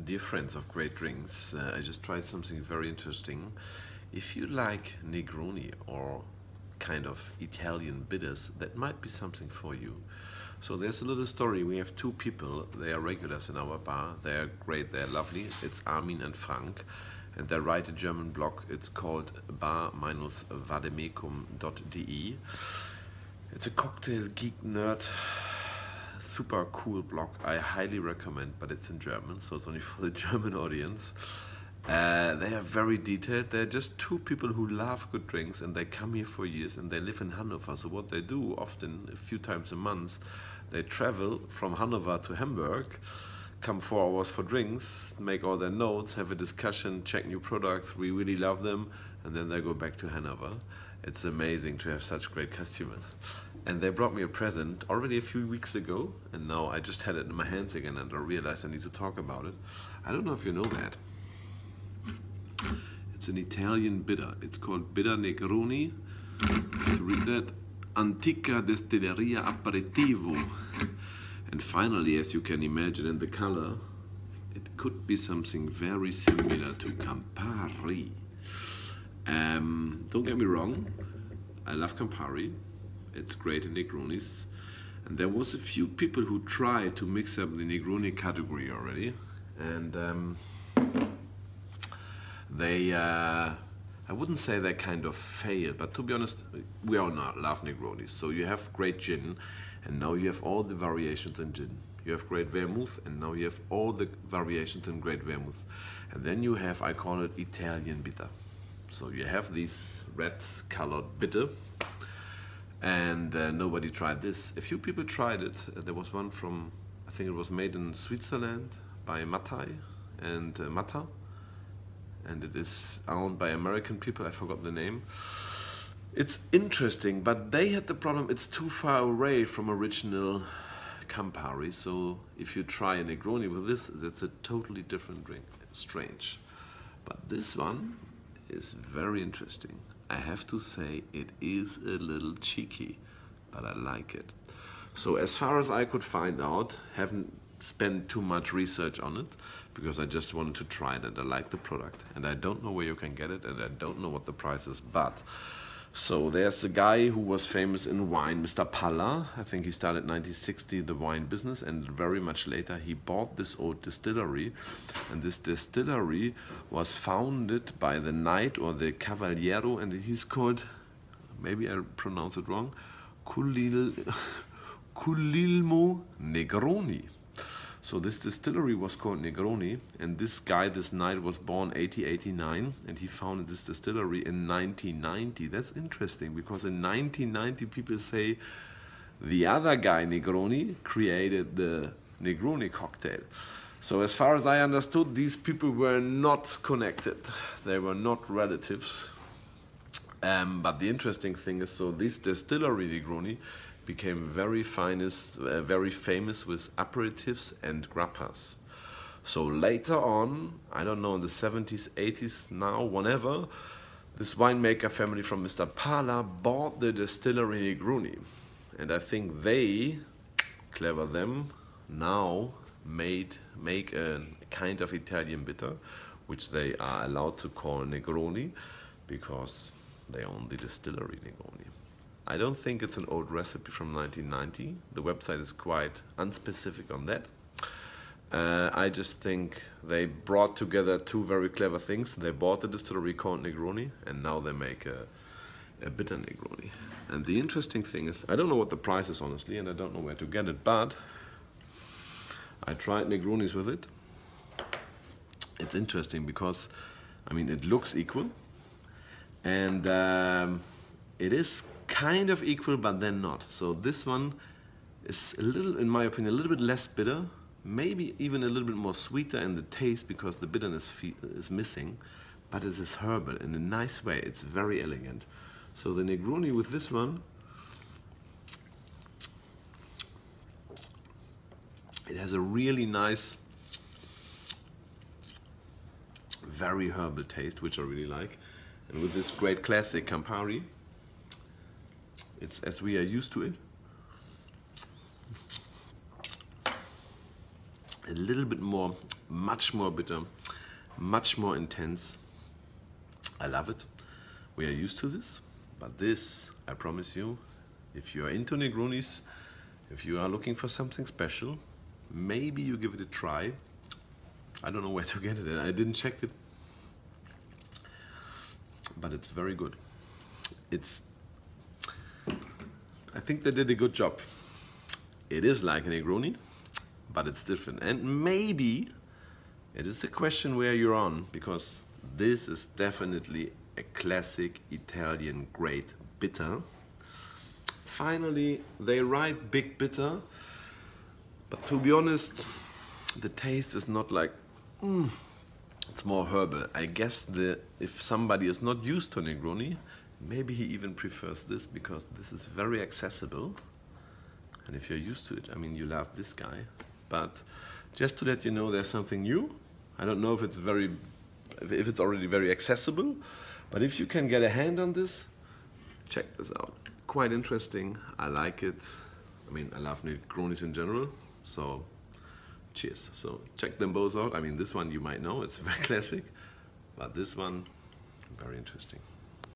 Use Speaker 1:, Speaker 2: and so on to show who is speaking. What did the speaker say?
Speaker 1: Dear friends of great drinks, I just tried something very interesting. If you like Negroni or kind of Italian bitters, that might be something for you. So there's a little story. We have two people, they are regulars in our bar. They are great, they're lovely. It's Armin and Frank, and they write a German blog. It's called bar-vademecum.de. It's a cocktail geek nerd super cool blog. I highly recommend, but it's in German, so it's only for the German audience. They are very detailed. They're just two people who love good drinks, and they come here for years, and they live in Hanover. So what they do, often a few times a month, they travel from Hanover to Hamburg, come 4 hours for drinks, make all their notes, have a discussion, check new products. We really love them, and then they go back to Hanover. It's amazing to have such great customers. And they brought me a present already a few weeks ago, and now I just had it in my hands again, and I realized I need to talk about it. I don't know if you know that. It's an Italian bitter. It's called Bitter Negroni. To read that, Antica Distilleria Aperitivo. And finally, as you can imagine in the color, it could be something very similar to Campari. Don't get me wrong, I love Campari. It's great in Negronis. And there was a few people who tried to mix up the Negroni category already. And I wouldn't say they kind of failed, but to be honest, we all love Negronis. So you have great gin, and now you have all the variations in gin. You have great vermouth, and now you have all the variations in great vermouth. And then you have, I call it Italian bitter. So you have these red-colored bitter, and nobody tried this. A few people tried it. There was one from, I think it was made in Switzerland by Matai and Mata, and it is owned by American people. I forgot the name. It's interesting, but they had the problem, it's too far away from original Campari. So if you try a Negroni with this, that's a totally different drink. Strange. But this one is very interesting. I have to say it is a little cheeky, but I like it. So as far as I could find out, haven't spent too much research on it, because I just wanted to try it and I like the product. And I don't know where you can get it, and I don't know what the price is, but so there's a guy who was famous in wine, Mr. Palla. I think he started 1960 the wine business, and very much later he bought this old distillery. And this distillery was founded by the knight or the cavaliero, and he's called, maybe I pronounce it wrong, Guglielmo Negroni. So this distillery was called Negroni, and this guy, this knight, was born 1889, and he founded this distillery in 1990. That's interesting, because in 1990 people say the other guy, Negroni, created the Negroni cocktail. So as far as I understood, these people were not connected. They were not relatives. But the interesting thing is, so this distillery, Negroni, became very famous with aperitifs and grappas. So later on, I don't know, in the 70s, 80s, now, whenever, this winemaker family from Mr. Pala bought the distillery Negroni. And I think they, clever them, now make a kind of Italian bitter, which they are allowed to call Negroni, because they own the distillery Negroni. I don't think it's an old recipe from 1990. The website is quite unspecific on that. I just think they brought together two very clever things. They bought the distillery called Negroni, and now they make a bitter Negroni. And the interesting thing is, I don't know what the price is honestly, and I don't know where to get it, but I tried Negronis with it. It's interesting because, I mean, it looks equal, and it is kind of equal, but then not. So this one is a little, in my opinion, a little bit less bitter, maybe even a little bit more sweeter in the taste, because the bitterness is missing, but it is herbal in a nice way. It's very elegant. So the Negroni with this one, it has a really nice, very herbal taste, which I really like. And with this great classic Campari, it's as we are used to it. It little bit more, much more bitter, much more intense. I love it. We are used to this, but this, I promise you, if you are into Negronis, if you are looking for something special, maybe you give it a try. I don't know where to get it. I didn't check it, but it's very good. I think they did a good job. It is like a Negroni, but it's different. And maybe it is the question where you're on, because this is definitely a classic Italian great bitter. Finally, they write big bitter, but to be honest, the taste is not like, it's more herbal. I guess if somebody is not used to Negroni, maybe he even prefers this because this is very accessible. And if you're used to it, I mean, you love this guy. But just to let you know, there's something new. I don't know if it's already very accessible, but if you can get a hand on this, check this out. Quite interesting. I like it. I mean, I love Negronis in general, so cheers. So check them both out. I mean, this one you might know, it's very classic, but this one, very interesting.